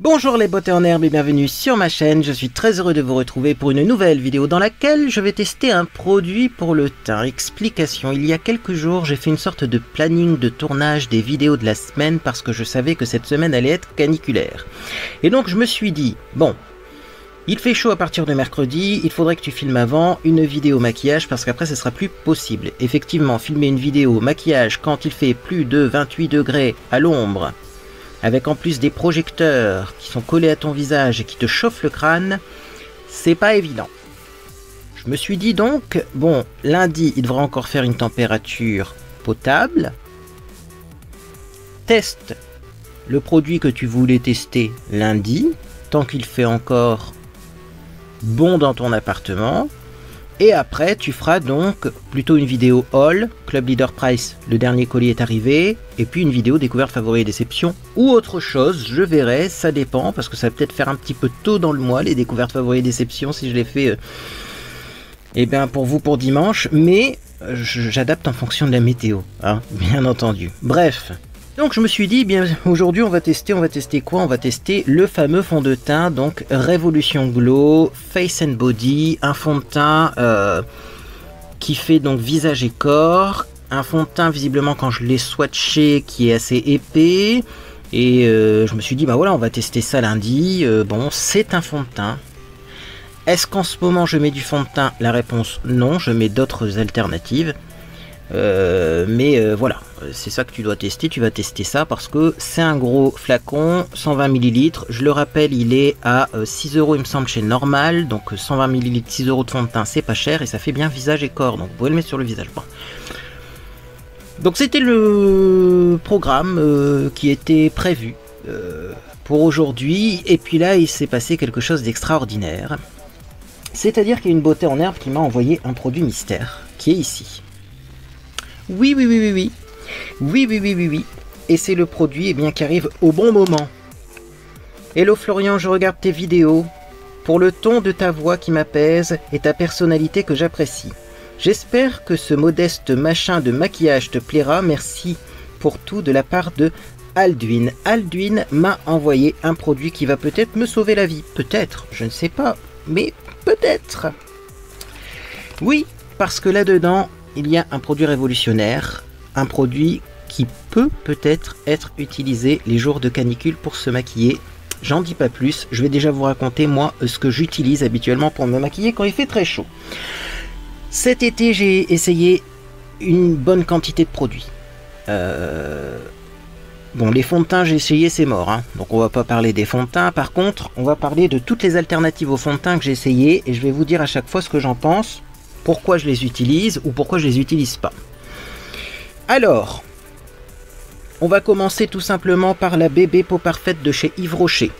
Bonjour les beautés en herbe et bienvenue sur ma chaîne, je suis très heureux de vous retrouver pour une nouvelle vidéo dans laquelle je vais tester un produit pour le teint. Explication, il y a quelques jours j'ai fait une sorte de planning de tournage des vidéos de la semaine parce que je savais que cette semaine allait être caniculaire. Et donc je me suis dit, bon, il fait chaud à partir de mercredi, il faudrait que tu filmes avant une vidéo maquillage parce qu'après ce sera plus possible. Effectivement, filmer une vidéo maquillage quand il fait plus de 28 degrés à l'ombre, avec en plus des projecteurs qui sont collés à ton visage et qui te chauffent le crâne, c'est pas évident. Je me suis dit donc, bon, lundi, il devra encore faire une température potable. Teste le produit que tu voulais tester lundi, tant qu'il fait encore bon dans ton appartement. Et après, tu feras donc plutôt une vidéo haul, Club Leader Price, le dernier colis est arrivé, et puis une vidéo découverte, favori et déception, ou autre chose, je verrai, ça dépend, parce que ça va peut-être faire un petit peu tôt dans le mois, les découvertes, favoris et déceptions, si je les fais, eh bien pour vous pour dimanche, mais j'adapte en fonction de la météo, hein, bien entendu. Bref. Donc je me suis dit, bien aujourd'hui on va tester quoi? On va tester le fameux fond de teint, donc Revolution Glow Face and Body, un fond de teint qui fait donc visage et corps, un fond de teint visiblement quand je l'ai swatché qui est assez épais, et je me suis dit bah voilà on va tester ça lundi, bon c'est un fond de teint. Est-ce qu'en ce moment je mets du fond de teint? La réponse non, je mets d'autres alternatives. Mais voilà, c'est ça que tu dois tester, tu vas tester ça parce que c'est un gros flacon, 120 ml, je le rappelle il est à 6 € il me semble chez Normal, donc 120 ml, 6 € de fond de teint c'est pas cher et ça fait bien visage et corps, donc vous pouvez le mettre sur le visage. Bon. Donc c'était le programme qui était prévu pour aujourd'hui, et puis là il s'est passé quelque chose d'extraordinaire, c'est-à-dire qu'il y a une beauté en herbe qui m'a envoyé un produit mystère qui est ici. Oui, et c'est le produit eh bien, qui arrive au bon moment. Hello Florian, je regarde tes vidéos. Pour le ton de ta voix qui m'apaise et ta personnalité que j'apprécie. J'espère que ce modeste machin de maquillage te plaira. Merci pour tout de la part de Alduin. Alduin m'a envoyé un produit qui va peut-être me sauver la vie. Peut-être, je ne sais pas, mais peut-être. Oui, parce que là-dedans, il y a un produit révolutionnaire, un produit qui peut-être être utilisé les jours de canicule pour se maquiller. J'en dis pas plus, je vais déjà vous raconter moi ce que j'utilise habituellement pour me maquiller quand il fait très chaud. Cet été j'ai essayé une bonne quantité de produits. Bon, les fonds de teint j'ai essayé, c'est mort, hein. Donc on va pas parler des fonds de teint. Par contre, on va parler de toutes les alternatives aux fonds de teint que j'ai essayé et je vais vous dire à chaque fois ce que j'en pense, pourquoi je les utilise ou pourquoi je les utilise pas. Alors, on va commencer tout simplement par la bébé peau parfaite de chez Yves Rocher.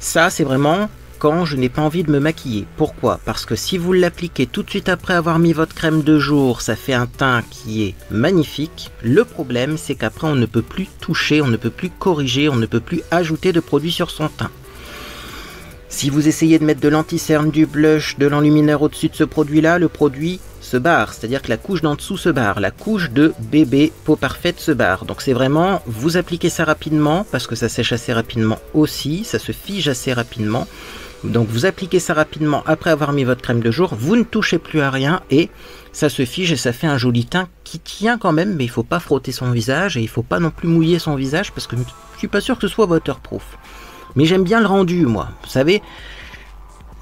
Ça, c'est vraiment quand je n'ai pas envie de me maquiller. Pourquoi? Parce que si vous l'appliquez tout de suite après avoir mis votre crème de jour, ça fait un teint qui est magnifique. Le problème, c'est qu'après, on ne peut plus toucher, on ne peut plus corriger, on ne peut plus ajouter de produits sur son teint. Si vous essayez de mettre de l'anti-cerne, du blush, de l'enlumineur au-dessus de ce produit-là, le produit se barre. C'est-à-dire que la couche d'en dessous se barre. La couche de bébé peau parfaite se barre. Donc c'est vraiment, vous appliquez ça rapidement, parce que ça sèche assez rapidement aussi, ça se fige assez rapidement. Donc vous appliquez ça rapidement après avoir mis votre crème de jour, vous ne touchez plus à rien et ça se fige et ça fait un joli teint qui tient quand même, mais il ne faut pas frotter son visage et il ne faut pas non plus mouiller son visage parce que je ne suis pas sûr que ce soit waterproof. Mais j'aime bien le rendu, moi. Vous savez,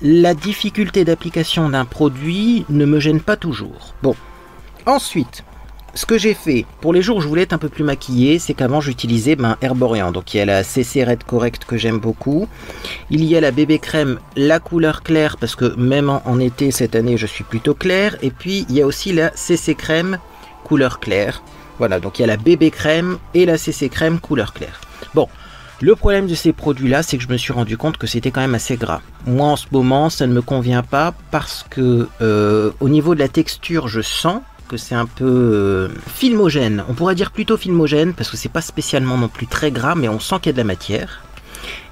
la difficulté d'application d'un produit ne me gêne pas toujours. Bon, ensuite, ce que j'ai fait, pour les jours où je voulais être un peu plus maquillé, c'est qu'avant j'utilisais Herborian. Donc il y a la CC Red Correct que j'aime beaucoup. Il y a la bébé crème, la couleur claire, parce que même en été, cette année, je suis plutôt clair. Et puis il y a aussi la CC crème couleur claire. Voilà, donc il y a la bébé crème et la CC crème couleur claire. Bon. Le problème de ces produits-là, c'est que je me suis rendu compte que c'était quand même assez gras. Moi, en ce moment, ça ne me convient pas parce que au niveau de la texture, je sens que c'est un peu filmogène. On pourrait dire plutôt filmogène parce que c'est pas spécialement non plus très gras, mais on sent qu'il y a de la matière.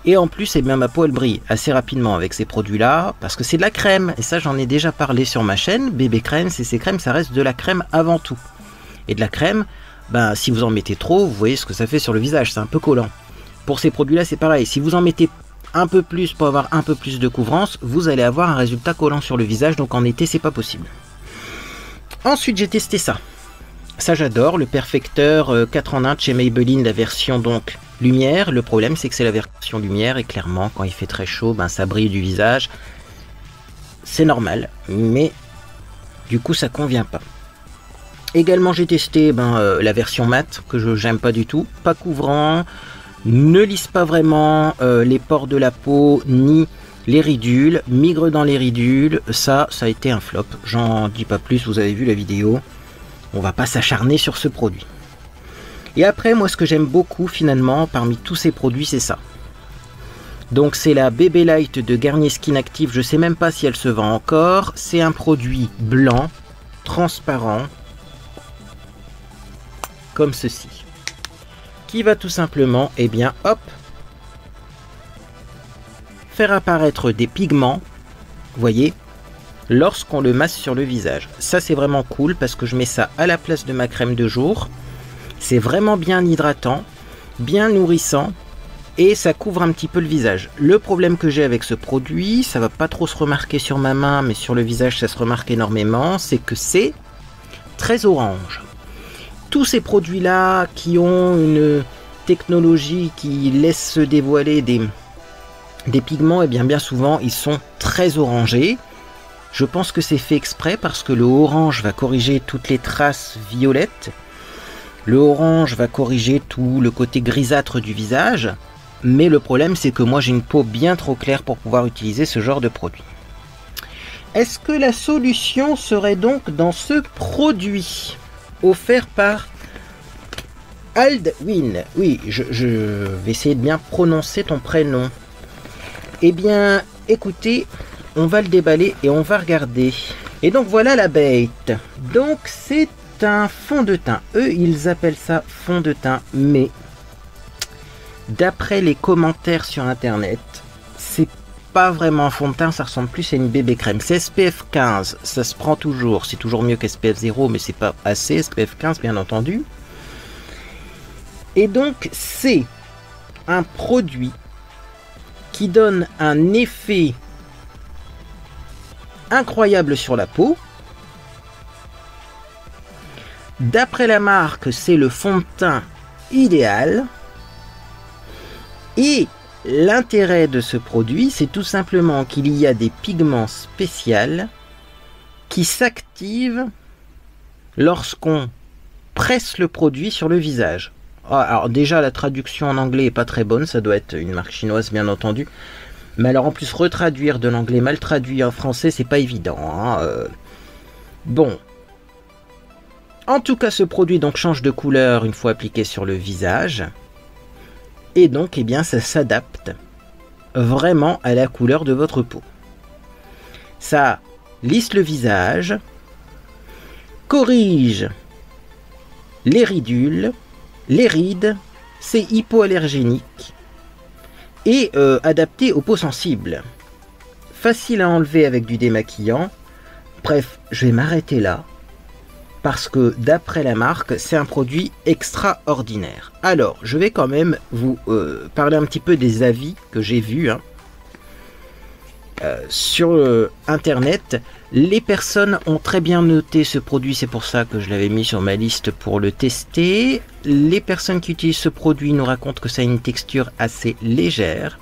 Et en plus, eh bien, ma peau, elle brille assez rapidement avec ces produits-là parce que c'est de la crème. Et ça, j'en ai déjà parlé sur ma chaîne. Bébé crème, CC crème, ça reste de la crème avant tout. Et de la crème, ben, si vous en mettez trop, vous voyez ce que ça fait sur le visage, c'est un peu collant. Pour ces produits-là, c'est pareil. Si vous en mettez un peu plus pour avoir un peu plus de couvrance, vous allez avoir un résultat collant sur le visage. Donc en été, c'est pas possible. Ensuite, j'ai testé ça. Ça, j'adore. Le perfecteur 4 en 1 de chez Maybelline, la version donc lumière. Le problème, c'est que c'est la version lumière. Et clairement, quand il fait très chaud, ben, ça brille du visage. C'est normal. Mais du coup, ça convient pas. Également, j'ai testé la version mat, que j'aime pas du tout. Pas couvrant, ne lisse pas vraiment les pores de la peau, ni les ridules, migre dans les ridules. Ça a été un flop. J'en dis pas plus, vous avez vu la vidéo. On va pas s'acharner sur ce produit. Et après, moi, ce que j'aime beaucoup, finalement, parmi tous ces produits, c'est ça. Donc, c'est la Baby Light de Garnier Skin Active. Je sais même pas si elle se vend encore. C'est un produit blanc, transparent, comme ceci, qui va tout simplement, eh bien, hop, faire apparaître des pigments, vous voyez, lorsqu'on le masse sur le visage. Ça, c'est vraiment cool parce que je mets ça à la place de ma crème de jour. C'est vraiment bien hydratant, bien nourrissant et ça couvre un petit peu le visage. Le problème que j'ai avec ce produit, ça va pas trop se remarquer sur ma main, mais sur le visage, ça se remarque énormément, c'est que c'est très orange. Tous ces produits-là qui ont une technologie qui laisse se dévoiler des pigments, et bien souvent, ils sont très orangés. Je pense que c'est fait exprès parce que le orange va corriger toutes les traces violettes. Le orange va corriger tout le côté grisâtre du visage. Mais le problème, c'est que moi, j'ai une peau bien trop claire pour pouvoir utiliser ce genre de produit. Est-ce que la solution serait donc dans ce produit offert par Aldwin? Oui, je vais essayer de bien prononcer ton prénom. Eh bien, écoutez, on va le déballer et on va regarder. Et donc voilà la bête. Donc c'est un fond de teint. Eux, ils appellent ça fond de teint, mais d'après les commentaires sur internet, c'est pas vraiment un fond de teint, ça ressemble plus à une bébé crème. C'est SPF 15, ça se prend toujours, c'est toujours mieux qu'SPF 0, mais c'est pas assez, SPF 15 bien entendu. Et donc c'est un produit qui donne un effet incroyable sur la peau. D'après la marque, c'est le fond de teint idéal. Et l'intérêt de ce produit, c'est tout simplement qu'il y a des pigments spéciaux qui s'activent lorsqu'on presse le produit sur le visage. Alors déjà, la traduction en anglais est pas très bonne, ça doit être une marque chinoise bien entendu. Mais alors en plus, retraduire de l'anglais mal traduit en français, c'est pas évident. Hein. Bon. En tout cas, ce produit donc change de couleur une fois appliqué sur le visage. Et donc, eh bien, ça s'adapte vraiment à la couleur de votre peau. Ça lisse le visage, corrige les ridules, les rides, c'est hypoallergénique et adapté aux peaux sensibles. Facile à enlever avec du démaquillant. Bref, je vais m'arrêter là. Parce que d'après la marque, c'est un produit extraordinaire. Alors, je vais quand même vous parler un petit peu des avis que j'ai vus sur internet. Les personnes ont très bien noté ce produit, c'est pour ça que je l'avais mis sur ma liste pour le tester. Les personnes qui utilisent ce produit nous racontent que ça a une texture assez légère.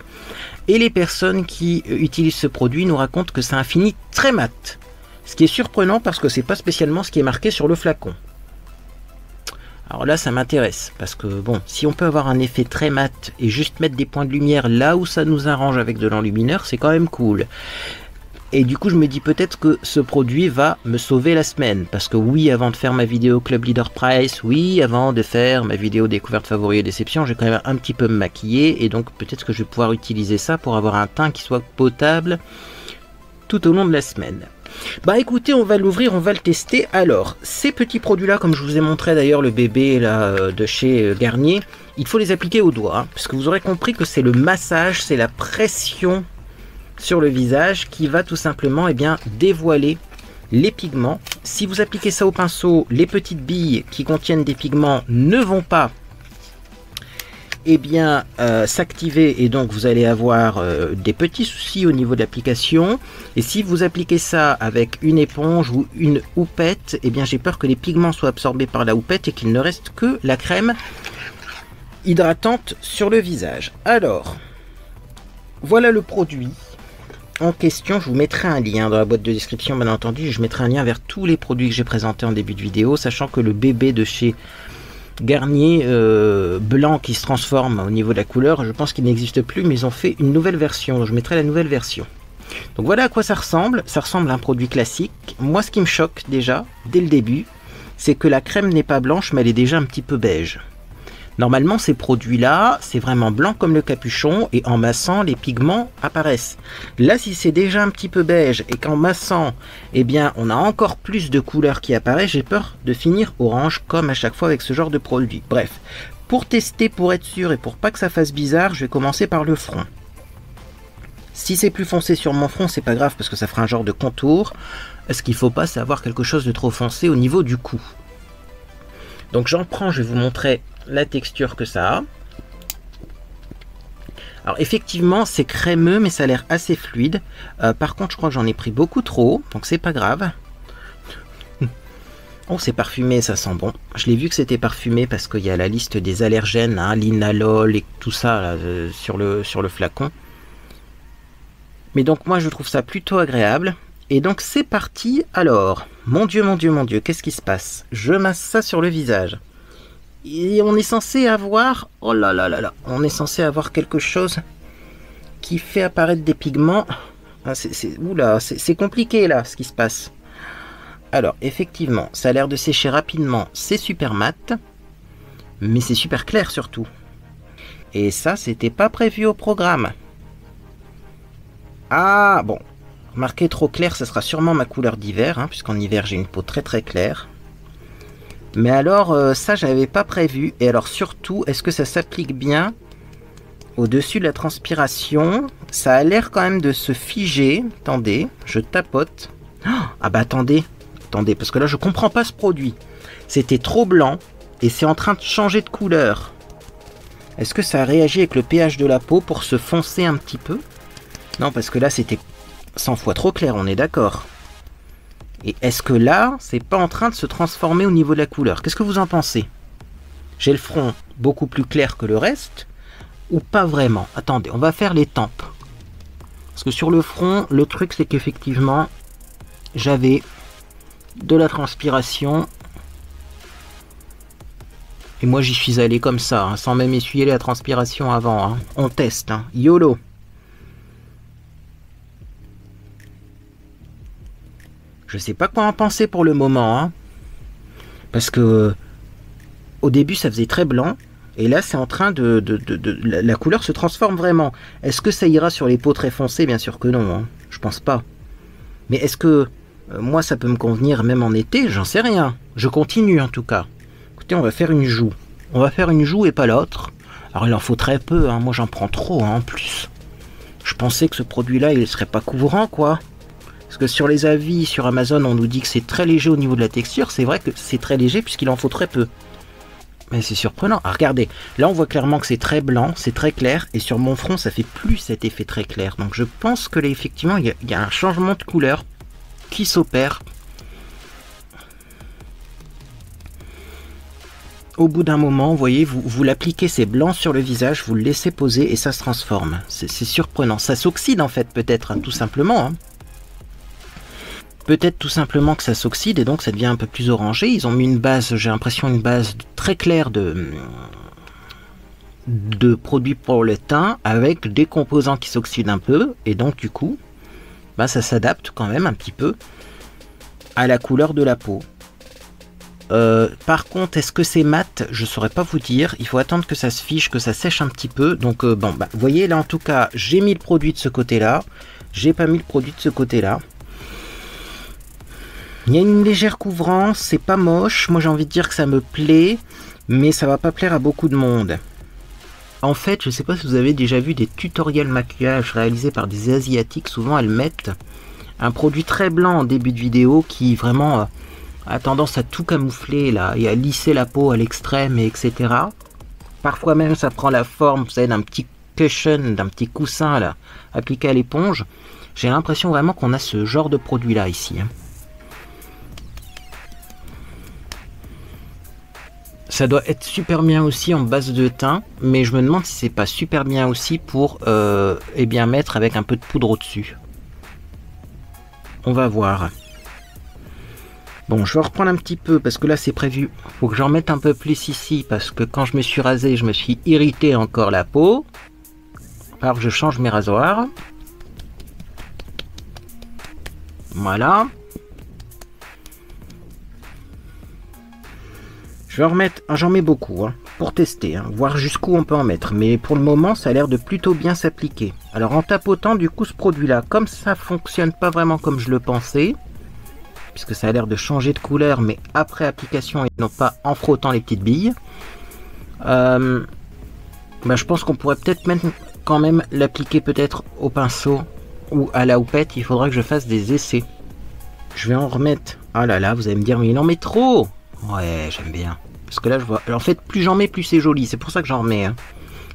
Et les personnes qui utilisent ce produit nous racontent que ça a un fini très mat. Ce qui est surprenant parce que c'est pas spécialement ce qui est marqué sur le flacon. Alors là, ça m'intéresse parce que bon, si on peut avoir un effet très mat et juste mettre des points de lumière là où ça nous arrange avec de l'enlumineur, c'est quand même cool. Et du coup, je me dis peut-être que ce produit va me sauver la semaine. Parce que oui, avant de faire ma vidéo Club Leader Price, oui, avant de faire ma vidéo découverte favoris et déception, j'ai quand même un petit peu me maquiller. Et donc peut-être que je vais pouvoir utiliser ça pour avoir un teint qui soit potable tout au long de la semaine. Bah écoutez, on va l'ouvrir, on va le tester. Alors, ces petits produits-là, comme je vous ai montré d'ailleurs le bébé là, de chez Garnier, il faut les appliquer au doigt. Hein, parce que vous aurez compris que c'est le massage, c'est la pression sur le visage qui va tout simplement dévoiler les pigments. Si vous appliquez ça au pinceau, les petites billes qui contiennent des pigments ne vont pas eh bien, s'activer et donc vous allez avoir des petits soucis au niveau de l'application. Et si vous appliquez ça avec une éponge ou une houppette, eh bien, j'ai peur que les pigments soient absorbés par la houppette et qu'il ne reste que la crème hydratante sur le visage. Alors, voilà le produit en question. Je vous mettrai un lien dans la boîte de description, bien entendu. Je mettrai un lien vers tous les produits que j'ai présentés en début de vidéo, sachant que le bébé de chez Garnier blanc qui se transforme au niveau de la couleur, je pense qu'il n'existe plus, mais ils ont fait une nouvelle version. Je mettrai la nouvelle version. Donc voilà à quoi ça ressemble. Ça ressemble à un produit classique. Moi, ce qui me choque déjà, dès le début, c'est que la crème n'est pas blanche, mais elle est déjà un petit peu beige. Normalement, ces produits-là, c'est vraiment blanc comme le capuchon, et en massant, les pigments apparaissent. Là, si c'est déjà un petit peu beige, et qu'en massant, eh bien, on a encore plus de couleurs qui apparaissent, j'ai peur de finir orange, comme à chaque fois avec ce genre de produit. Bref, pour tester, pour être sûr, et pour pas que ça fasse bizarre, je vais commencer par le front. Si c'est plus foncé sur mon front, c'est pas grave, parce que ça fera un genre de contour. Ce qu'il faut pas, c'est avoir quelque chose de trop foncé au niveau du cou. Donc j'en prends, je vais vous montrer la texture que ça a. Alors effectivement c'est crémeux, mais ça a l'air assez fluide. Par contre je crois que j'en ai pris beaucoup trop, donc c'est pas grave. Oh, c'est parfumé, ça sent bon. Je l'ai vu que c'était parfumé parce qu'il y a la liste des allergènes, hein, l'inalol et tout ça là, sur le flacon. Mais donc moi je trouve ça plutôt agréable. Et donc c'est parti. Alors, mon Dieu, mon Dieu, mon Dieu, qu'est-ce qui se passe? Je masse ça sur le visage. Et on est censé avoir... Oh là là là là. On est censé avoir quelque chose qui fait apparaître des pigments. Ah, oula, c'est compliqué là, ce qui se passe. Alors, effectivement, ça a l'air de sécher rapidement. C'est super mat. Mais c'est super clair surtout. Et ça, c'était pas prévu au programme. Ah, bon. Marqué trop clair, ça sera sûrement ma couleur d'hiver, hein, puisqu'en hiver, j'ai une peau très très claire. Mais alors, ça, j'avais pas prévu. Et alors, surtout, est-ce que ça s'applique bien au-dessus de la transpiration? Ça a l'air quand même de se figer. Attendez, je tapote. Ah bah attendez, parce que là, je comprends pas ce produit. C'était trop blanc et c'est en train de changer de couleur. Est-ce que ça a réagi avec le pH de la peau pour se foncer un petit peu? Non, parce que là, c'était 100 fois trop clair, on est d'accord. Et est-ce que là, c'est pas en train de se transformer au niveau de la couleur? Qu'est-ce que vous en pensez? J'ai le front beaucoup plus clair que le reste, ou pas vraiment? Attendez, on va faire les tempes. Parce que sur le front, le truc c'est qu'effectivement, j'avais de la transpiration. Et moi j'y suis allé comme ça, hein, sans même essuyer la transpiration avant. Hein. On teste, hein. YOLO. Je sais pas quoi en penser pour le moment, hein. Parce que au début ça faisait très blanc, et là c'est en train la couleur se transforme vraiment. Est-ce que ça ira sur les peaux très foncées? Bien sûr que non, hein. Je pense pas. Mais est-ce que moi ça peut me convenir même en été? J'en sais rien. Je continue en tout cas. Écoutez, on va faire une joue. On va faire une joue et pas l'autre. Alors il en faut très peu, hein. Moi j'en prends trop, hein, en plus. Je pensais que ce produit-là il serait pas couvrant, quoi. Parce que sur les avis sur Amazon, on nous dit que c'est très léger au niveau de la texture. C'est vrai que c'est très léger puisqu'il en faut très peu. Mais c'est surprenant. Ah, regardez, là on voit clairement que c'est très blanc, c'est très clair. Et sur mon front, ça fait plus cet effet très clair. Donc je pense que là, effectivement, il y a un changement de couleur qui s'opère. Au bout d'un moment, vous voyez, vous l'appliquez, c'est blanc sur le visage, vous le laissez poser et ça se transforme. C'est surprenant. Ça s'oxyde en fait, peut-être, hein, tout simplement. Hein. Peut-être tout simplement que ça s'oxyde et donc ça devient un peu plus orangé. Ils ont mis une base, j'ai l'impression, une base très claire de produits pour le teint avec des composants qui s'oxydent un peu. Et donc du coup, bah, ça s'adapte quand même un petit peu à la couleur de la peau. Par contre, est-ce que c'est mat? Je saurais pas vous dire. Il faut attendre que ça se fiche, que ça sèche un petit peu. Donc bon, bah, vous voyez là en tout cas, j'ai mis le produit de ce côté-là. J'ai pas mis le produit de ce côté-là. Il y a une légère couvrance, c'est pas moche. Moi j'ai envie de dire que ça me plaît, mais ça va pas plaire à beaucoup de monde. En fait, je sais pas si vous avez déjà vu des tutoriels maquillage réalisés par des asiatiques. Souvent elles mettent un produit très blanc en début de vidéo qui vraiment a tendance à tout camoufler là et à lisser la peau à l'extrême, etc. Parfois même ça prend la forme, vous savez, d'un petit cushion, d'un petit coussin là, appliqué à l'éponge. J'ai l'impression vraiment qu'on a ce genre de produit là ici. Ça doit être super bien aussi en base de thym, mais je me demande si c'est pas super bien aussi pour eh bien mettre avec un peu de poudre au-dessus. On va voir. Bon, je vais reprendre un petit peu parce que là c'est prévu. Faut que j'en mette un peu plus ici parce que quand je me suis rasé, je me suis irrité encore la peau. Alors que je change mes rasoirs. Voilà. Je vais en remettre, j'en mets beaucoup hein, pour tester, hein, voir jusqu'où on peut en mettre. Mais pour le moment, ça a l'air de plutôt bien s'appliquer. Alors en tapotant, du coup, ce produit-là, comme ça fonctionne pas vraiment comme je le pensais, puisque ça a l'air de changer de couleur, mais après application et non pas en frottant les petites billes, bah, je pense qu'on pourrait peut-être même quand même l'appliquer peut-être au pinceau ou à la houppette. Il faudra que je fasse des essais. Je vais en remettre. Ah là là, vous allez me dire, mais il en met trop. Ouais, j'aime bien. Parce que là, je vois. En fait, plus j'en mets, plus c'est joli. C'est pour ça que j'en remets. Hein.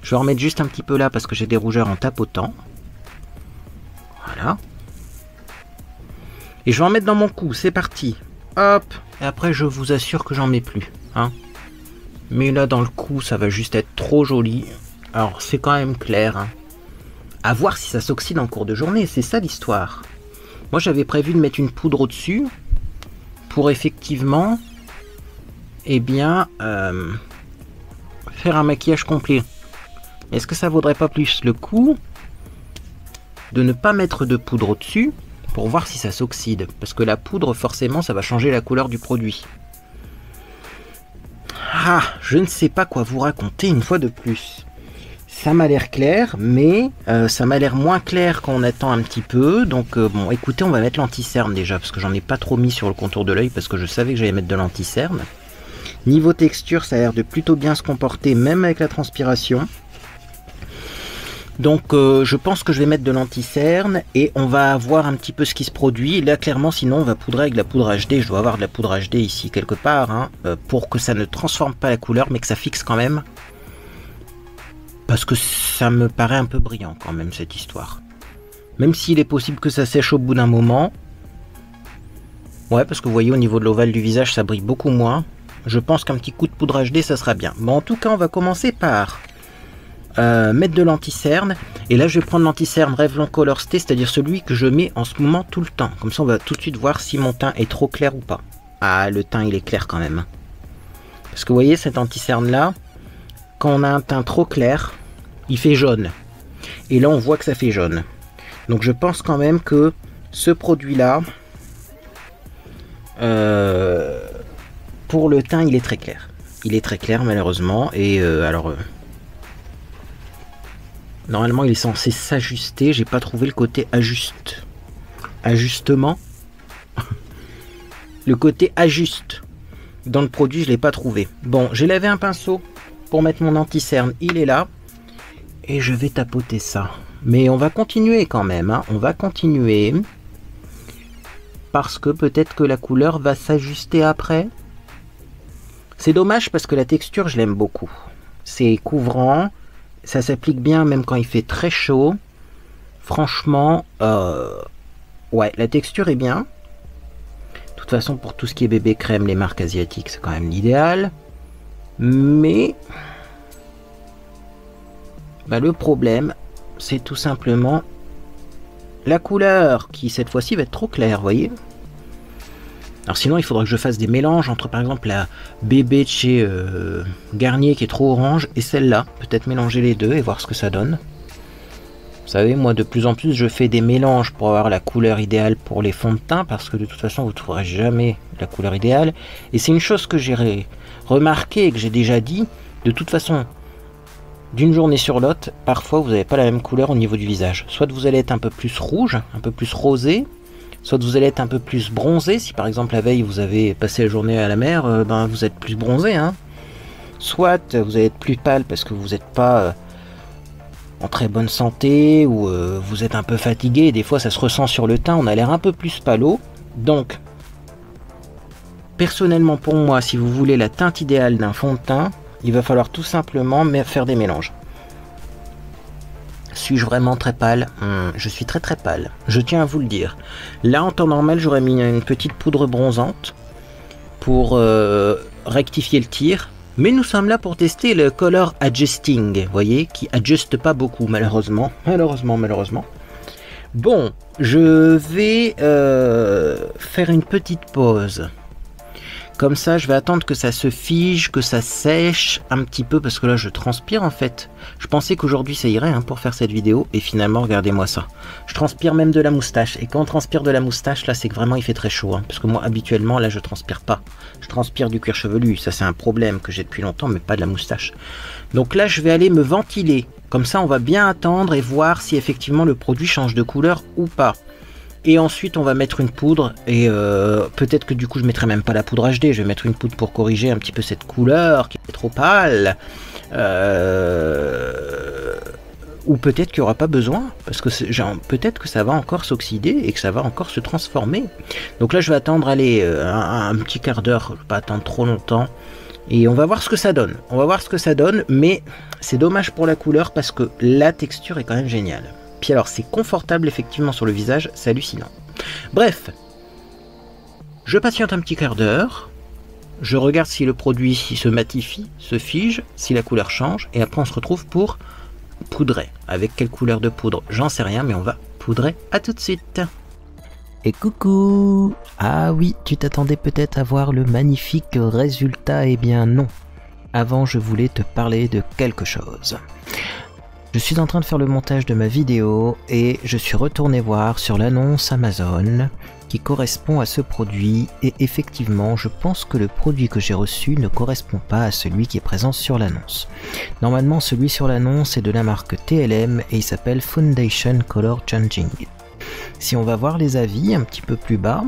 Je vais en remettre juste un petit peu là parce que j'ai des rougeurs en tapotant. Voilà. Et je vais en mettre dans mon cou. C'est parti. Hop. Et après, je vous assure que j'en mets plus. Hein. Mais là, dans le cou, ça va juste être trop joli. Alors, c'est quand même clair. Hein. À voir si ça s'oxyde en cours de journée. C'est ça l'histoire. Moi, j'avais prévu de mettre une poudre au-dessus pour effectivement... eh bien, faire un maquillage complet. Est-ce que ça vaudrait pas plus le coup de ne pas mettre de poudre au-dessus pour voir si ça s'oxyde? Parce que la poudre, forcément, ça va changer la couleur du produit. Ah, je ne sais pas quoi vous raconter une fois de plus. Ça m'a l'air clair, mais ça m'a l'air moins clair quand on attend un petit peu. Donc, bon, écoutez, on va mettre l'anti-cerne déjà, parce que j'en ai pas trop mis sur le contour de l'œil, parce que je savais que j'allais mettre de l'anti-cerne. Niveau texture, ça a l'air de plutôt bien se comporter, même avec la transpiration. Donc je pense que je vais mettre de l'anti-cerne et on va voir un petit peu ce qui se produit. Là clairement, sinon on va poudrer avec de la poudre HD. Je dois avoir de la poudre HD ici quelque part, hein, pour que ça ne transforme pas la couleur, mais que ça fixe quand même. Parce que ça me paraît un peu brillant quand même cette histoire. Même s'il est possible que ça sèche au bout d'un moment. Ouais, parce que vous voyez au niveau de l'ovale du visage, ça brille beaucoup moins. Je pense qu'un petit coup de poudre HD, ça sera bien. Bon, en tout cas, on va commencer par mettre de l'anti-cerne. Et là, je vais prendre l'anti-cerne Revlon Color Stay, c'est-à-dire celui que je mets en ce moment tout le temps. Comme ça, on va tout de suite voir si mon teint est trop clair ou pas. Ah, le teint, il est clair quand même. Parce que vous voyez, cet anti-cerne-là, quand on a un teint trop clair, il fait jaune. Et là, on voit que ça fait jaune. Donc, je pense quand même que ce produit-là... pour le teint, il est très clair. Il est très clair, malheureusement. Et normalement, il est censé s'ajuster. J'ai pas trouvé le côté ajustement. Le côté ajuste. Dans le produit, je l'ai pas trouvé. Bon, j'ai lavé un pinceau pour mettre mon anti-cerne. Il est là. Et je vais tapoter ça. Mais on va continuer quand même. Hein. On va continuer. Parce que peut-être que la couleur va s'ajuster après. C'est dommage parce que la texture, je l'aime beaucoup. C'est couvrant, ça s'applique bien même quand il fait très chaud. Franchement, ouais, la texture est bien. De toute façon, pour tout ce qui est bébé crème, les marques asiatiques, c'est quand même l'idéal. Mais bah, le problème, c'est tout simplement la couleur qui, cette fois-ci, va être trop claire, vous voyez. Alors sinon, il faudra que je fasse des mélanges entre, par exemple, la bébé de chez Garnier qui est trop orange et celle-là. Peut-être mélanger les deux et voir ce que ça donne. Vous savez, moi, de plus en plus, je fais des mélanges pour avoir la couleur idéale pour les fonds de teint, parce que de toute façon, vous ne trouverez jamais la couleur idéale. Et c'est une chose que j'ai remarqué et que j'ai déjà dit. De toute façon, d'une journée sur l'autre, parfois, vous n'avez pas la même couleur au niveau du visage. Soit vous allez être un peu plus rouge, un peu plus rosé, soit vous allez être un peu plus bronzé. Si par exemple la veille vous avez passé la journée à la mer, ben, vous êtes plus bronzé. Hein. Soit vous allez être plus pâle parce que vous n'êtes pas en très bonne santé ou vous êtes un peu fatigué. Des fois ça se ressent sur le teint, on a l'air un peu plus pâle. Donc personnellement pour moi, si vous voulez la teinte idéale d'un fond de teint, Il va falloir tout simplement faire des mélanges. Suis-je vraiment très pâle? Je suis très très pâle, je tiens à vous le dire. Là en temps normal j'aurais mis une petite poudre bronzante pour rectifier le tir. Mais nous sommes là pour tester le color adjusting, vous voyez, qui adjuste pas beaucoup malheureusement. Malheureusement. Bon, je vais faire une petite pause. Comme ça, je vais attendre que ça se fige, que ça sèche un petit peu, parce que là, je transpire en fait. Je pensais qu'aujourd'hui, ça irait pour faire cette vidéo, et finalement, regardez-moi ça. Je transpire même de la moustache, et quand on transpire de la moustache, là, c'est que vraiment, il fait très chaud. Parce que moi, habituellement, là, je transpire pas. Je transpire du cuir chevelu, ça, c'est un problème que j'ai depuis longtemps, mais pas de la moustache. Donc là, je vais aller me ventiler. Comme ça, on va bien attendre et voir si effectivement le produit change de couleur ou pas. Et ensuite on va mettre une poudre et peut-être que du coup je mettrai même pas la poudre HD, je vais mettre une poudre pour corriger un petit peu cette couleur qui est trop pâle. Ou peut-être qu'il n'y aura pas besoin, parce que peut-être que ça va encore s'oxyder et que ça va encore se transformer. Donc là je vais attendre un petit quart d'heure, je vais pas attendre trop longtemps. Et on va voir ce que ça donne. Mais c'est dommage pour la couleur parce que la texture est quand même géniale. Puis alors c'est confortable effectivement sur le visage, c'est hallucinant. Bref, je patiente un petit quart d'heure, je regarde si le produit se matifie, se fige, si la couleur change, et après on se retrouve pour poudrer. Avec quelle couleur de poudre, j'en sais rien, mais on va poudrer. À tout de suite. Et coucou! Ah oui, tu t'attendais peut-être à voir le magnifique résultat, eh bien non. Avant, je voulais te parler de quelque chose. Je suis en train de faire le montage de ma vidéo et je suis retourné voir sur l'annonce Amazon qui correspond à ce produit et effectivement je pense que le produit que j'ai reçu ne correspond pas à celui qui est présent sur l'annonce. Normalement celui sur l'annonce est de la marque TLM et il s'appelle Foundation Color Changing. Si on va voir les avis un petit peu plus bas,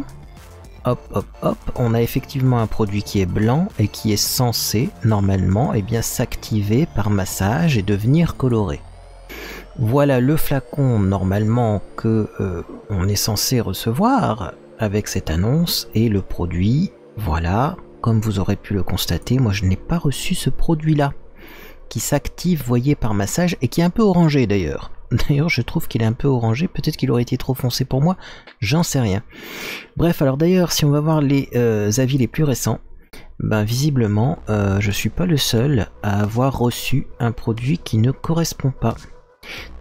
hop, on a effectivement un produit qui est blanc et qui est censé normalement s'activer par massage et devenir coloré. Voilà le flacon normalement que on est censé recevoir avec cette annonce et le produit, voilà, comme vous aurez pu le constater, moi je n'ai pas reçu ce produit là qui s'active, voyez, par massage et qui est un peu orangé d'ailleurs. D'ailleurs je trouve qu'il est un peu orangé, peut-être qu'il aurait été trop foncé pour moi, j'en sais rien. Bref, alors d'ailleurs si on va voir les avis les plus récents, visiblement je suis pas le seul à avoir reçu un produit qui ne correspond pas.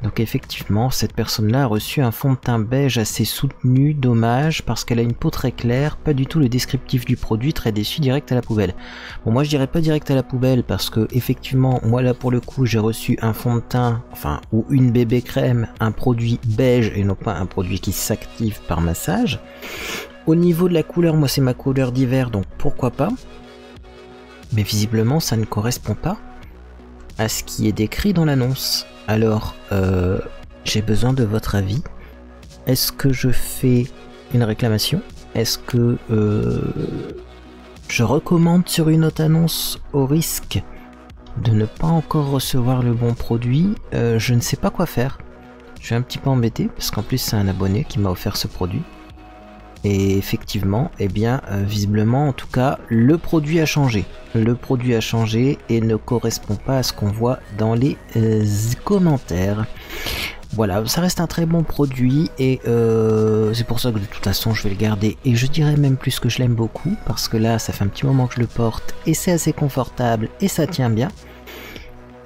Donc effectivement cette personne là a reçu un fond de teint beige assez soutenu, dommage parce qu'elle a une peau très claire, pas du tout le descriptif du produit, très déçu, direct à la poubelle. Bon moi je dirais pas direct à la poubelle parce que effectivement moi là pour le coup j'ai reçu un fond de teint, ou une bébé crème, un produit beige et non pas un produit qui s'active par massage. Au niveau de la couleur, moi c'est ma couleur d'hiver donc pourquoi pas, mais visiblement ça ne correspond pas à ce qui est décrit dans l'annonce. Alors, j'ai besoin de votre avis. Est-ce que je fais une réclamation? Est-ce que je recommande sur une autre annonce au risque de ne pas encore recevoir le bon produit? Je ne sais pas quoi faire. Je suis un petit peu embêté parce qu'en plus c'est un abonné qui m'a offert ce produit. Et effectivement, visiblement en tout cas, le produit a changé. Le produit a changé et ne correspond pas à ce qu'on voit dans les commentaires. Voilà, ça reste un très bon produit et c'est pour ça que de toute façon je vais le garder. Et je dirais même plus que je l'aime beaucoup parce que là, ça fait un petit moment que je le porte et c'est assez confortable et ça tient bien.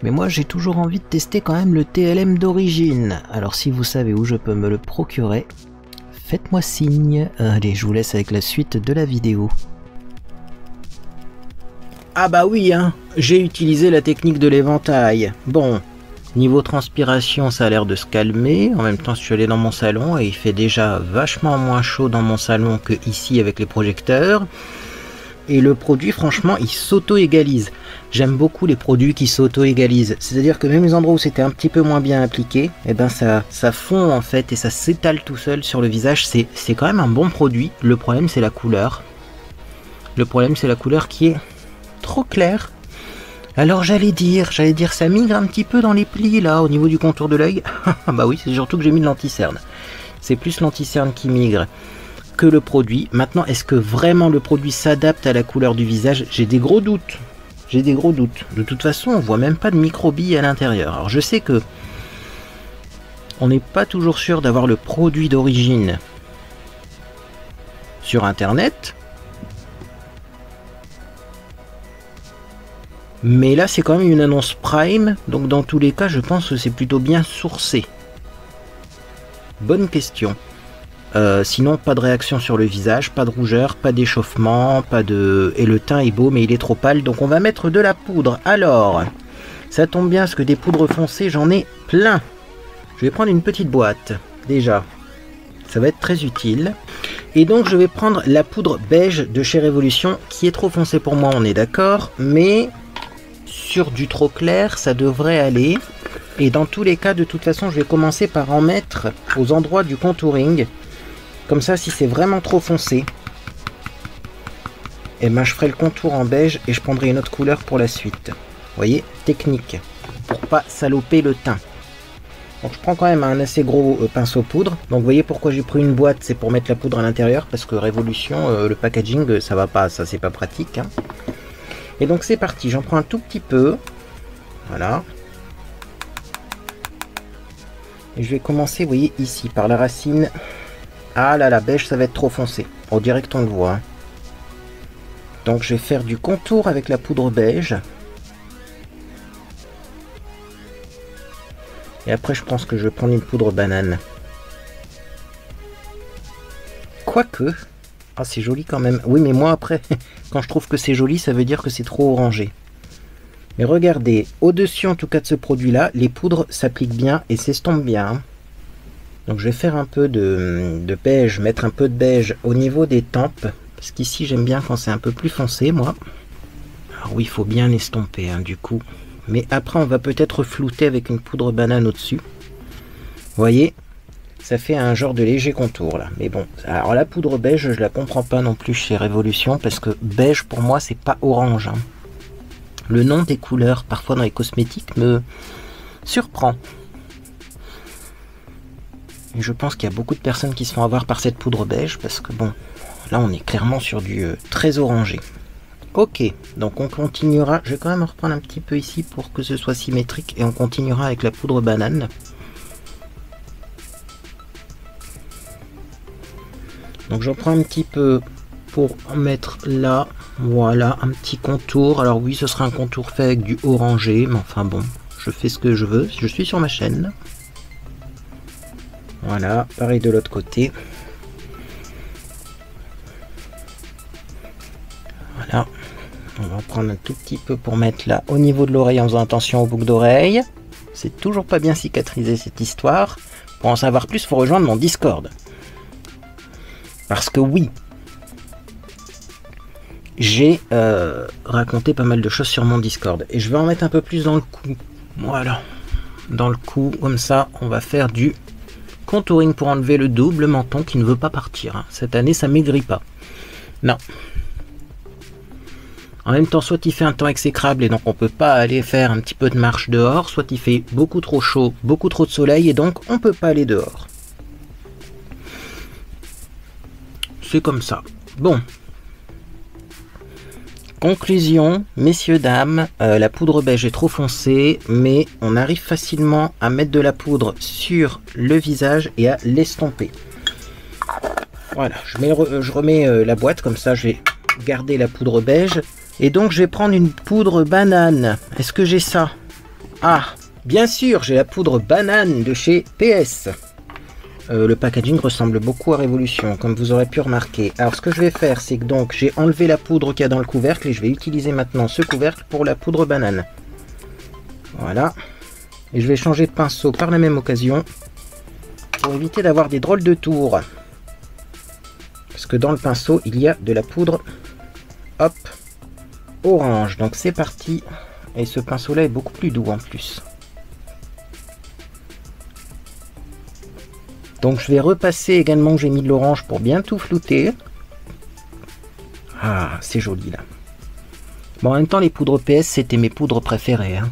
Mais moi j'ai toujours envie de tester quand même le TLM d'origine. Alors si vous savez où je peux me le procurer, faites-moi signe. Allez, je vous laisse avec la suite de la vidéo. Ah bah oui, j'ai utilisé la technique de l'éventail. Bon, niveau transpiration, ça a l'air de se calmer. En même temps, je suis allé dans mon salon et il fait déjà vachement moins chaud dans mon salon que ici avec les projecteurs. Et le produit, franchement, il s'auto-égalise. J'aime beaucoup les produits qui s'auto-égalisent. C'est-à-dire que même les endroits où c'était un petit peu moins bien appliqué, ça fond en fait et ça s'étale tout seul sur le visage. C'est quand même un bon produit. Le problème, c'est la couleur. Le problème, c'est la couleur qui est trop claire. Alors j'allais dire, ça migre un petit peu dans les plis là, au niveau du contour de l'œil. Bah oui, c'est surtout que j'ai mis de l'anti-cerne. C'est plus l'anti-cerne qui migre que le produit. Maintenant, est-ce que vraiment le produit s'adapte à la couleur du visage? J'ai des gros doutes. J'ai des gros doutes. De toute façon, on voit même pas de microbilles à l'intérieur. Alors je sais que on n'est pas toujours sûr d'avoir le produit d'origine sur internet. Mais là c'est quand même une annonce Prime, donc dans tous les cas je pense que c'est plutôt bien sourcé. Bonne question. Sinon pas de réaction sur le visage, pas de rougeur, pas d'échauffement, pas de... Et le teint est beau mais il est trop pâle, donc on va mettre de la poudre. Alors, ça tombe bien parce que des poudres foncées j'en ai plein. Je vais prendre une petite boîte, déjà. Ça va être très utile. Et donc je vais prendre la poudre beige de chez Révolution, qui est trop foncée pour moi, on est d'accord. Mais sur du trop clair, ça devrait aller. Et dans tous les cas, de toute façon, je vais commencer par en mettre aux endroits du contouring. Comme ça, si c'est vraiment trop foncé, eh ben, je ferai le contour en beige et je prendrai une autre couleur pour la suite. Vous voyez, technique, pour pas saloper le teint. Donc je prends quand même un assez gros pinceau poudre. Donc vous voyez pourquoi j'ai pris une boîte, c'est pour mettre la poudre à l'intérieur, parce que Révolution, le packaging, ça va pas, ça c'est pas pratique. Hein. Et donc c'est parti, j'en prends un tout petit peu. Voilà. Et je vais commencer, vous voyez, ici, par la racine. Ah là là, beige, ça va être trop foncé. On dirait que on le voit. Hein. Donc je vais faire du contour avec la poudre beige. Et après, je pense que je vais prendre une poudre banane. Quoique... Ah, c'est joli quand même. Oui, mais moi, après, quand je trouve que c'est joli, ça veut dire que c'est trop orangé. Mais regardez, au-dessus, en tout cas, de ce produit-là, les poudres s'appliquent bien et s'estompent bien. Hein. Donc je vais faire un peu de beige, mettre un peu de beige au niveau des tempes, parce qu'ici j'aime bien quand c'est un peu plus foncé, moi. Alors oui, il faut bien estomper, hein, du coup. Mais après on va peut-être flouter avec une poudre banane au-dessus. Vous voyez, ça fait un genre de léger contour là. Mais bon, alors la poudre beige, je la comprends pas non plus chez Révolution, parce que beige pour moi c'est pas orange. Hein. Le nom des couleurs, parfois dans les cosmétiques, me surprend. Et je pense qu'il y a beaucoup de personnes qui se font avoir par cette poudre beige parce que bon, là on est clairement sur du très orangé. Ok, donc on continuera. Je vais quand même reprendre un petit peu ici pour que ce soit symétrique et on continuera avec la poudre banane. Donc j'en prends un petit peu pour en mettre là. Voilà, un petit contour. Alors oui, ce sera un contour fait avec du orangé, mais enfin bon, je fais ce que je veux. Je suis sur ma chaîne. Voilà, pareil de l'autre côté. Voilà, on va prendre un tout petit peu pour mettre là au niveau de l'oreille en faisant attention aux boucles d'oreilles. C'est toujours pas bien cicatrisé cette histoire. Pour en savoir plus, il faut rejoindre mon Discord. Parce que oui, j'ai raconté pas mal de choses sur mon Discord. Et je vais en mettre un peu plus dans le cou. Voilà, dans le cou, comme ça, on va faire du contouring pour enlever le double menton qui ne veut pas partir. Hein. Cette année, ça maigrit pas. Non. En même temps, soit il fait un temps exécrable et donc on peut pas aller faire un petit peu de marche dehors, soit il fait beaucoup trop chaud, beaucoup trop de soleil et donc on peut pas aller dehors. C'est comme ça. Bon. Conclusion, messieurs, dames, la poudre beige est trop foncée, mais on arrive facilement à mettre de la poudre sur le visage et à l'estomper. Voilà, je remets la boîte, comme ça je vais garder la poudre beige. Et donc je vais prendre une poudre banane. Est-ce que j'ai ça? Ah, bien sûr, j'ai la poudre banane de chez PS. Le packaging ressemble beaucoup à Révolution, comme vous aurez pu remarquer. Alors ce que je vais faire, c'est que donc j'ai enlevé la poudre qu'il y a dans le couvercle et je vais utiliser maintenant ce couvercle pour la poudre banane. Voilà. Et je vais changer de pinceau par la même occasion pour éviter d'avoir des drôles de tours. Parce que dans le pinceau, il y a de la poudre, hop, orange. Donc c'est parti. Et ce pinceau-là est beaucoup plus doux en plus. Donc je vais repasser également que j'ai mis de l'orange pour bien tout flouter. Ah, c'est joli là. Bon, en même temps, les poudres PS, c'était mes poudres préférées. Hein.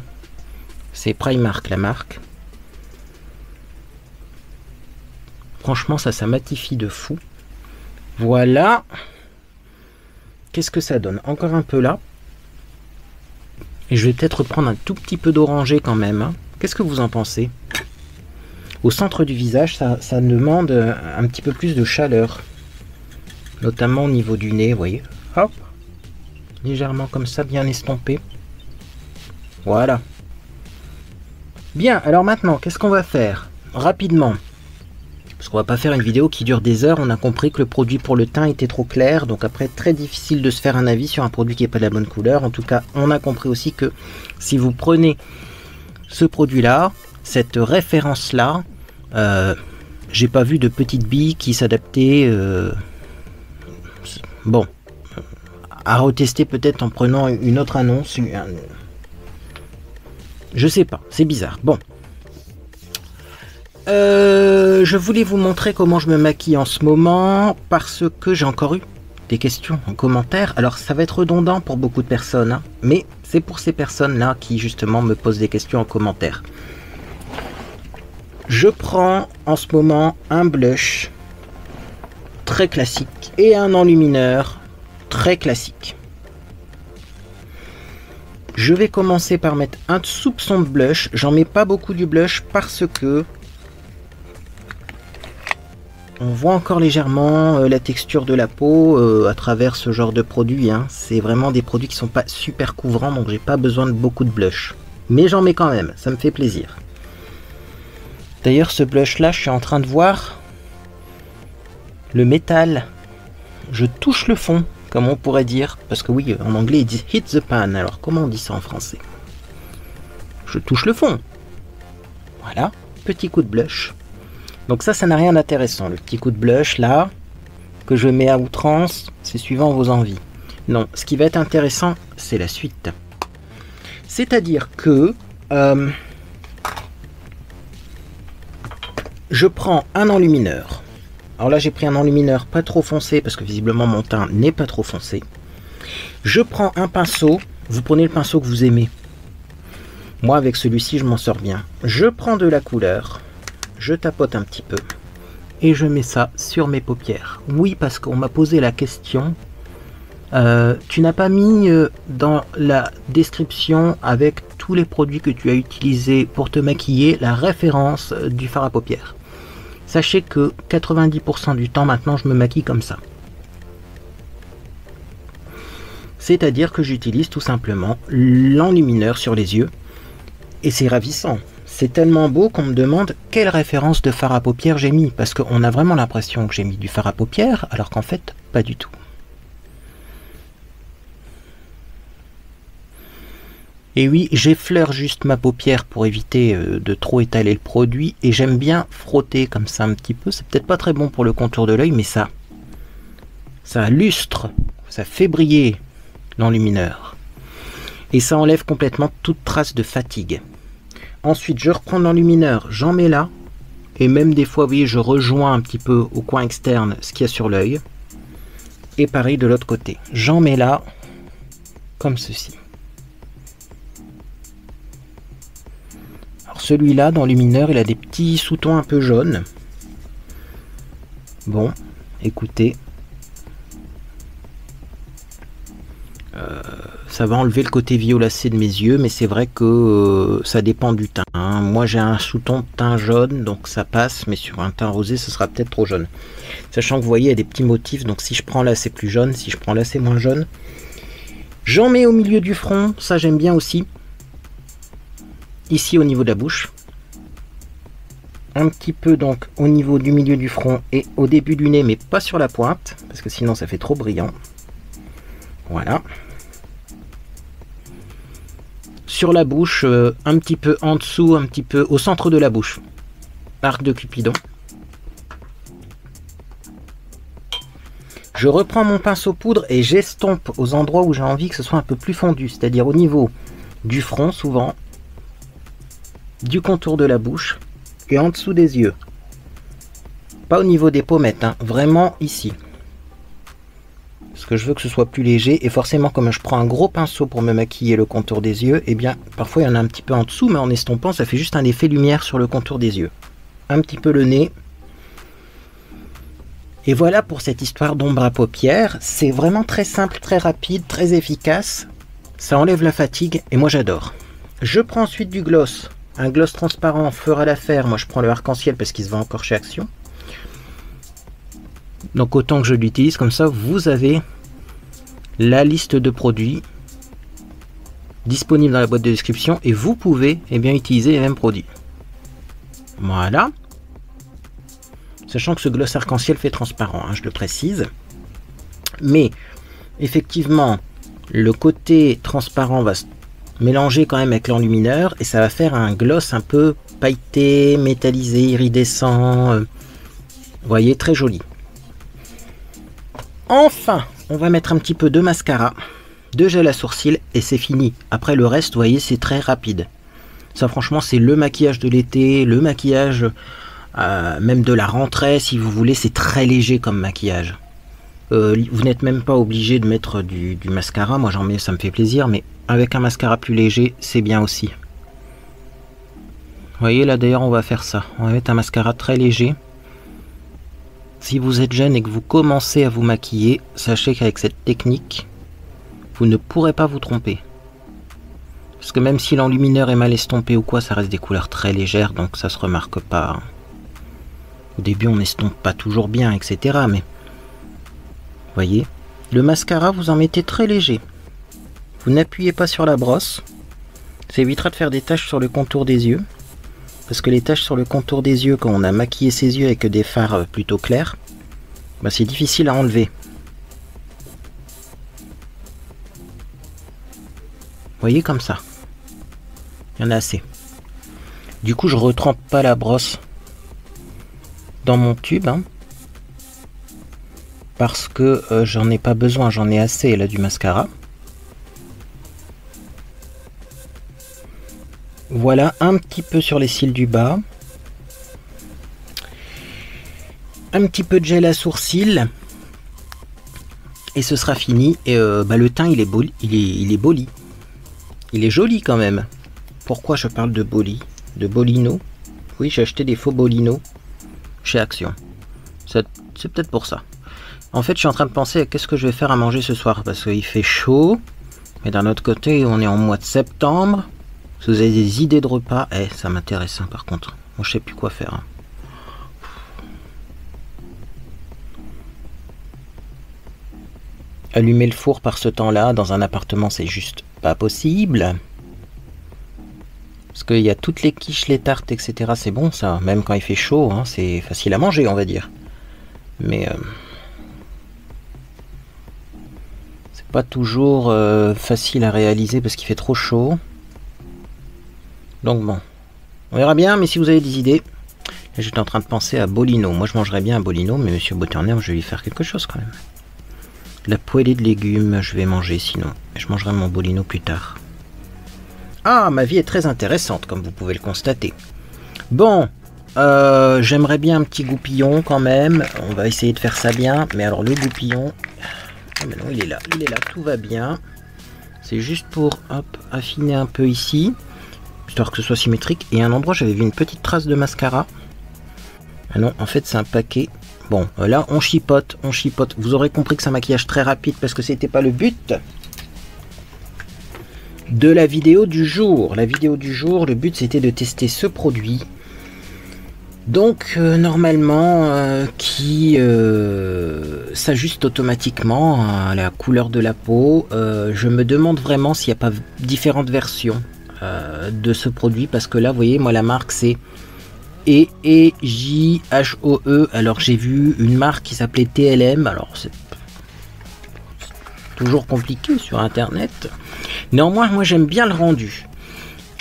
C'est Primark, la marque. Franchement, ça matifie de fou. Voilà. Qu'est-ce que ça donne? Encore un peu là. Et je vais peut-être reprendre un tout petit peu d'orangé quand même, hein. Qu'est-ce que vous en pensez? Au centre du visage, ça demande un petit peu plus de chaleur. Notamment au niveau du nez, vous voyez. Hop. Légèrement comme ça, bien estompé. Voilà. Bien, alors maintenant, qu'est-ce qu'on va faire? Rapidement. Parce qu'on va pas faire une vidéo qui dure des heures. On a compris que le produit pour le teint était trop clair. Donc après, très difficile de se faire un avis sur un produit qui n'est pas de la bonne couleur. En tout cas, on a compris aussi que si vous prenez ce produit-là, cette référence-là, j'ai pas vu de petite bille qui s'adaptait. Bon, à retester peut-être en prenant une autre annonce. Je sais pas, c'est bizarre. Bon. Je voulais vous montrer comment je me maquille en ce moment parce que j'ai encore eu des questions en commentaire. Alors ça va être redondant pour beaucoup de personnes, hein, mais c'est pour ces personnes-là qui justement me posent des questions en commentaire. Je prends en ce moment un blush très classique et un enlumineur très classique. Je vais commencer par mettre un soupçon de blush. J'en mets pas beaucoup du blush parce que on voit encore légèrement la texture de la peau à travers ce genre de produit, hein. C'est vraiment des produits qui sont pas super couvrants, donc j'ai pas besoin de beaucoup de blush. Mais j'en mets quand même, ça me fait plaisir. D'ailleurs, ce blush là, je suis en train de voir le métal. Je touche le fond, comme on pourrait dire. Parce que oui, en anglais, ils disent hit the pan. Alors, comment on dit ça en français? Je touche le fond. Voilà, petit coup de blush. Donc ça n'a rien d'intéressant. Le petit coup de blush là, que je mets à outrance, c'est suivant vos envies. Non, ce qui va être intéressant, c'est la suite. C'est-à-dire que je prends un enlumineur. Alors là, j'ai pris un enlumineur pas trop foncé, parce que visiblement mon teint n'est pas trop foncé. Je prends un pinceau. Vous prenez le pinceau que vous aimez. Moi, avec celui-ci, je m'en sors bien. Je prends de la couleur. Je tapote un petit peu et je mets ça sur mes paupières. Oui, parce qu'on m'a posé la question. Tu n'as pas mis dans la description avec tous les produits que tu as utilisés pour te maquiller la référence du fard à paupières. Sachez que 90% du temps maintenant je me maquille comme ça. C'est-à-dire que j'utilise tout simplement l'enlumineur sur les yeux et c'est ravissant. C'est tellement beau qu'on me demande quelle référence de fard à paupières j'ai mis. Parce qu'on a vraiment l'impression que j'ai mis du fard à paupières, alors qu'en fait, pas du tout. Et oui, j'effleure juste ma paupière pour éviter de trop étaler le produit. Et j'aime bien frotter comme ça un petit peu. C'est peut-être pas très bon pour le contour de l'œil, mais ça lustre, ça fait briller l'enlumineur. Et ça enlève complètement toute trace de fatigue. Ensuite, je reprends l'enlumineur, j'en mets là. Et même des fois, vous voyez, je rejoins un petit peu au coin externe ce qu'il y a sur l'œil. Et pareil de l'autre côté. J'en mets là, comme ceci. Alors celui-là, d'enlumineur, il a des petits sous-tons un peu jaunes. Bon, écoutez. Ça va enlever le côté violacé de mes yeux, mais c'est vrai que ça dépend du teint, hein. Moi j'ai un sous-ton de teint jaune, donc ça passe, mais sur un teint rosé, ce sera peut-être trop jaune. Sachant que vous voyez, il y a des petits motifs, donc si je prends là, c'est plus jaune, si je prends là, c'est moins jaune. J'en mets au milieu du front, ça j'aime bien aussi. Ici au niveau de la bouche. Un petit peu donc au niveau du milieu du front et au début du nez, mais pas sur la pointe, parce que sinon ça fait trop brillant. Voilà. Sur la bouche, un petit peu en dessous, un petit peu au centre de la bouche. Arc de Cupidon. Je reprends mon pinceau poudre et j'estompe aux endroits où j'ai envie que ce soit un peu plus fondu, c'est-à-dire au niveau du front souvent, du contour de la bouche et en dessous des yeux. Pas au niveau des pommettes, hein, vraiment ici. Parce que je veux que ce soit plus léger et forcément comme je prends un gros pinceau pour me maquiller le contour des yeux, et bien parfois il y en a un petit peu en dessous, mais en estompant ça fait juste un effet lumière sur le contour des yeux. Un petit peu le nez. Et voilà pour cette histoire d'ombre à paupières. C'est vraiment très simple, très rapide, très efficace. Ça enlève la fatigue et moi j'adore. Je prends ensuite du gloss. Un gloss transparent fera l'affaire. Moi je prends le arc-en-ciel parce qu'il se vend encore chez Action. Donc autant que je l'utilise, comme ça vous avez la liste de produits disponible dans la boîte de description et vous pouvez utiliser les mêmes produits. Voilà. Sachant que ce gloss arc-en-ciel fait transparent, hein, je le précise. Mais effectivement, le côté transparent va se mélanger quand même avec l'enlumineur et ça va faire un gloss un peu pailleté, métallisé, iridescent. Vous voyez, très joli. Enfin, on va mettre un petit peu de mascara, de gel à sourcils et c'est fini. Après le reste, vous voyez, c'est très rapide. Ça franchement, c'est le maquillage de l'été, le maquillage même de la rentrée si vous voulez. C'est très léger comme maquillage. Vous n'êtes même pas obligé de mettre du mascara. Moi j'en mets, ça me fait plaisir, mais avec un mascara plus léger, c'est bien aussi. Vous voyez, là d'ailleurs on va faire ça. On va mettre un mascara très léger. Si vous êtes jeune et que vous commencez à vous maquiller, sachez qu'avec cette technique, vous ne pourrez pas vous tromper. Parce que même si l'enlumineur est mal estompé ou quoi, ça reste des couleurs très légères, donc ça se remarque pas. Au début on n'estompe pas toujours bien, etc. Mais voyez, le mascara vous en mettez très léger. Vous n'appuyez pas sur la brosse. Ça évitera de faire des taches sur le contour des yeux. Parce que les taches sur le contour des yeux, quand on a maquillé ses yeux avec des fards plutôt clairs, bah c'est difficile à enlever. Vous voyez, comme ça. Il y en a assez. Du coup, je retrempe pas la brosse dans mon tube. Hein, parce que j'en ai pas besoin, j'en ai assez là du mascara. Voilà, un petit peu sur les cils du bas. Un petit peu de gel à sourcils. Et ce sera fini. Et le teint, il est beau, il est boli. Il est joli quand même. Pourquoi je parle de boli? De bolino? Oui, j'ai acheté des faux bolino chez Action. C'est peut-être pour ça. En fait, je suis en train de penser à qu'est-ce que je vais faire à manger ce soir. Parce qu'il fait chaud. Mais d'un autre côté, on est en mois de septembre. Si vous avez des idées de repas, ça m'intéresse hein, par contre. Moi je sais plus quoi faire. Hein. Allumer le four par ce temps-là, dans un appartement, c'est juste pas possible. Parce qu'il y a toutes les quiches, les tartes, etc. C'est bon ça, même quand il fait chaud, hein, c'est facile à manger on va dire. Mais c'est pas toujours facile à réaliser parce qu'il fait trop chaud. Donc bon, on verra bien, mais si vous avez des idées, j'étais en train de penser à bolino. Moi je mangerais bien un bolino, mais monsieur Beauté-en-Herbe, je vais lui faire quelque chose quand même. La poêlée de légumes, je vais manger sinon. Je mangerai mon bolino plus tard. Ah, ma vie est très intéressante, comme vous pouvez le constater. Bon, j'aimerais bien un petit goupillon quand même. On va essayer de faire ça bien. Mais alors le goupillon, oh, mais non, il est là, tout va bien. C'est juste pour hop, affiner un peu ici. Histoire que ce soit symétrique. Et à un endroit j'avais vu une petite trace de mascara. Ah non, en fait c'est un paquet. Bon, là on chipote, on chipote. Vous aurez compris que c'est un maquillage très rapide parce que c'était pas le but de la vidéo du jour. La vidéo du jour, le but c'était de tester ce produit. Donc normalement qui s'ajuste automatiquement à la couleur de la peau. Je me demande vraiment s'il n'y a pas différentes versions de ce produit parce que là vous voyez moi la marque c'est EEJHOE. Alors j'ai vu une marque qui s'appelait TLM, alors c'est toujours compliqué sur internet. Néanmoins moi j'aime bien le rendu.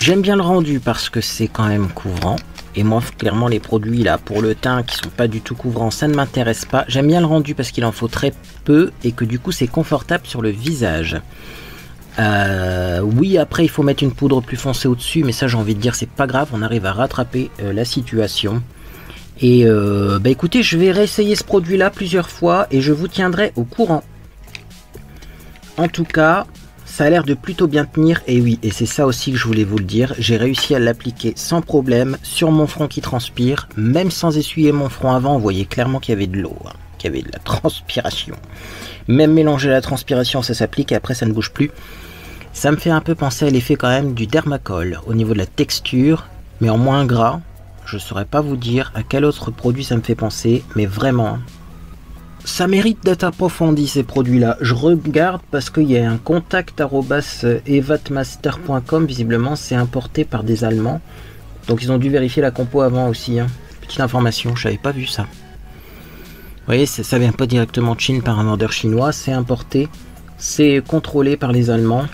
J'aime bien le rendu parce que c'est quand même couvrant. Et moi clairement les produits là pour le teint qui sont pas du tout couvrants, ça ne m'intéresse pas. J'aime bien le rendu parce qu'il en faut très peu et que du coup c'est confortable sur le visage. Oui, après il faut mettre une poudre plus foncée au dessus, mais ça j'ai envie de dire c'est pas grave, on arrive à rattraper la situation. Et écoutez, je vais réessayer ce produit là plusieurs fois et je vous tiendrai au courant. En tout cas ça a l'air de plutôt bien tenir. Et oui, et c'est ça aussi que je voulais vous le dire, j'ai réussi à l'appliquer sans problème sur mon front qui transpire, même sans essuyer mon front avant. Vous voyez clairement qu'il y avait de l'eau, hein, qu'il y avait de la transpiration. Même mélanger la transpiration ça s'applique et après ça ne bouge plus. Ça me fait un peu penser à l'effet quand même du Dermacol au niveau de la texture, mais en moins gras. Je saurais pas vous dire à quel autre produit ça me fait penser, mais vraiment, ça mérite d'être approfondi ces produits-là. Je regarde parce qu'il y a un contact @evatmaster.com, visiblement c'est importé par des Allemands. Donc ils ont dû vérifier la compo avant aussi. Hein. Petite information, je n'avais pas vu ça. Vous voyez, ça vient pas directement de Chine par un vendeur chinois, c'est importé, c'est contrôlé par les Allemands.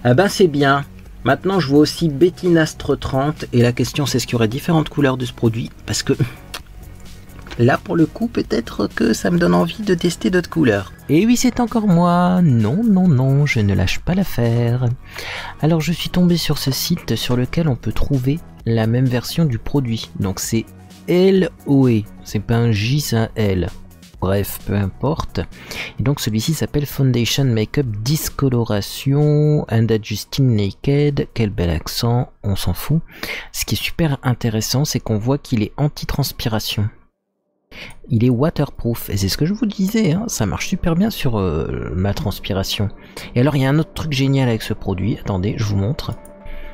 Ah ben c'est bien. Maintenant je vois aussi Bettinastre 30 et la question c'est ce qu'il y aurait différentes couleurs de ce produit parce que là pour le coup peut-être que ça me donne envie de tester d'autres couleurs. Et oui, c'est encore moi. Non, non, non, je ne lâche pas l'affaire. Alors je suis tombé sur ce site sur lequel on peut trouver la même version du produit. Donc c'est LOE, c'est pas un J, c'est un L. Bref, peu importe. Et donc celui-ci s'appelle Foundation Makeup Discoloration and Adjusting Naked. Quel bel accent, on s'en fout. Ce qui est super intéressant, c'est qu'on voit qu'il est anti-transpiration. Il est waterproof, et c'est ce que je vous disais, hein, ça marche super bien sur ma transpiration. Et alors il y a un autre truc génial avec ce produit, attendez, je vous montre.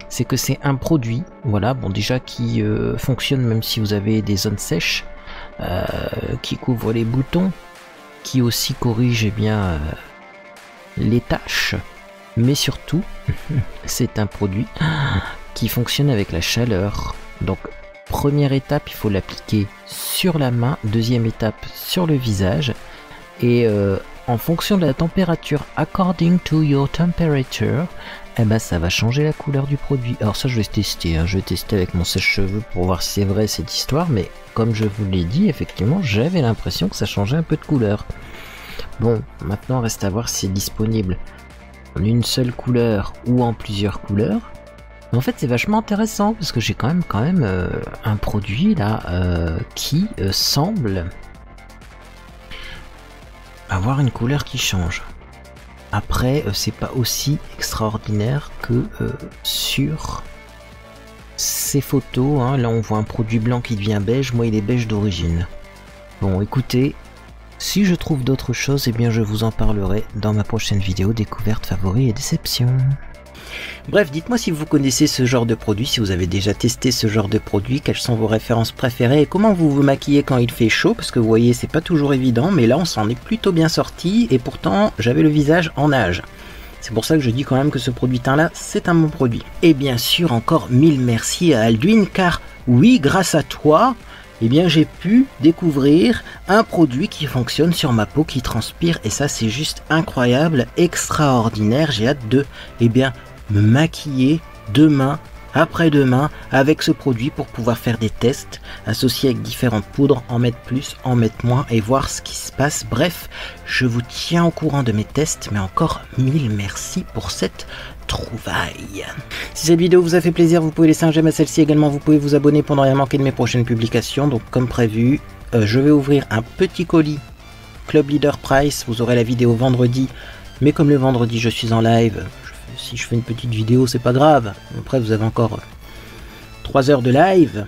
C'est que c'est un produit, voilà, bon déjà qui fonctionne même si vous avez des zones sèches, qui couvre les boutons, qui aussi corrige eh bien, les taches, mais surtout, c'est un produit qui fonctionne avec la chaleur. Donc, première étape, il faut l'appliquer sur la main, deuxième étape sur le visage, et en fonction de la température, according to your temperature, eh ben ça va changer la couleur du produit. Alors ça je vais tester, hein. Je vais tester avec mon sèche-cheveux pour voir si c'est vrai cette histoire, mais comme je vous l'ai dit, effectivement j'avais l'impression que ça changeait un peu de couleur. Bon, maintenant reste à voir si c'est disponible en une seule couleur ou en plusieurs couleurs. Mais en fait c'est vachement intéressant parce que j'ai quand même un produit là qui semble avoir une couleur qui change. Après, c'est pas aussi extraordinaire que sur ces photos. Hein. Là, on voit un produit blanc qui devient beige. Moi, il est beige d'origine. Bon, écoutez, si je trouve d'autres choses, eh bien, je vous en parlerai dans ma prochaine vidéo découverte, favoris et déceptions. Bref, dites-moi si vous connaissez ce genre de produit, si vous avez déjà testé ce genre de produit, quelles sont vos références préférées et comment vous vous maquillez quand il fait chaud, parce que vous voyez c'est pas toujours évident, mais là on s'en est plutôt bien sorti et pourtant j'avais le visage en nage. C'est pour ça que je dis quand même que ce produit teint là c'est un bon produit. Et bien sûr encore mille merci à Alduin, car oui, grâce à toi, eh bien j'ai pu découvrir un produit qui fonctionne sur ma peau, qui transpire, et ça c'est juste incroyable, extraordinaire. J'ai hâte de me maquiller demain, après-demain avec ce produit pour pouvoir faire des tests, associer avec différentes poudres, en mettre plus, en mettre moins et voir ce qui se passe. Bref, je vous tiens au courant de mes tests, mais encore mille merci pour cette trouvaille. Si cette vidéo vous a fait plaisir, vous pouvez laisser un j'aime à celle-ci. Également, vous pouvez vous abonner pour ne rien manquer de mes prochaines publications. Donc comme prévu, je vais ouvrir un petit colis Club Leader Price. Vous aurez la vidéo vendredi, mais comme le vendredi je suis en live, si je fais une petite vidéo c'est pas grave. Après vous avez encore 3 heures de live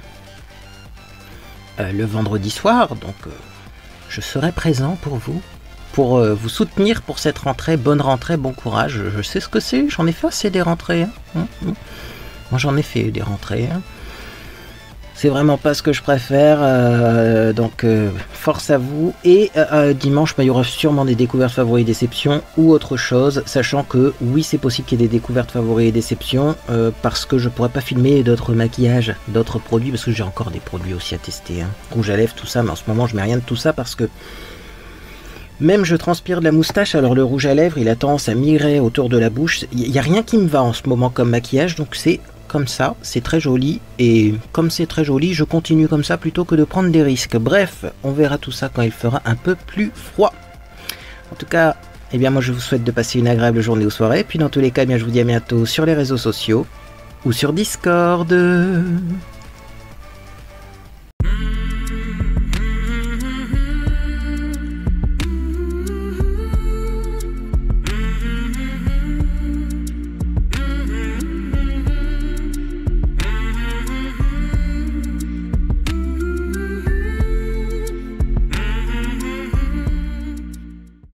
le vendredi soir, donc je serai présent pour vous soutenir pour cette rentrée. Bonne rentrée, bon courage. Je sais ce que c'est, j'en ai fait assez des rentrées, hein. Moi j'en ai fait des rentrées, hein. C'est vraiment pas ce que je préfère, donc force à vous. Et dimanche, il y aura sûrement des découvertes favoris et déceptions ou autre chose, sachant que oui, c'est possible qu'il y ait des découvertes favoris et déceptions, parce que je pourrais pas filmer d'autres maquillages, d'autres produits, parce que j'ai encore des produits aussi à tester, hein. Rouge à lèvres, tout ça, mais en ce moment je mets rien de tout ça parce que même je transpire de la moustache, alors le rouge à lèvres il a tendance à migrer autour de la bouche. Il n'y a rien qui me va en ce moment comme maquillage, donc c'est comme ça, c'est très joli, et comme c'est très joli, je continue comme ça plutôt que de prendre des risques. Bref, on verra tout ça quand il fera un peu plus froid. En tout cas, eh bien moi je vous souhaite de passer une agréable journée ou soirée, puis dans tous les cas, eh bien, je vous dis à bientôt sur les réseaux sociaux ou sur Discord.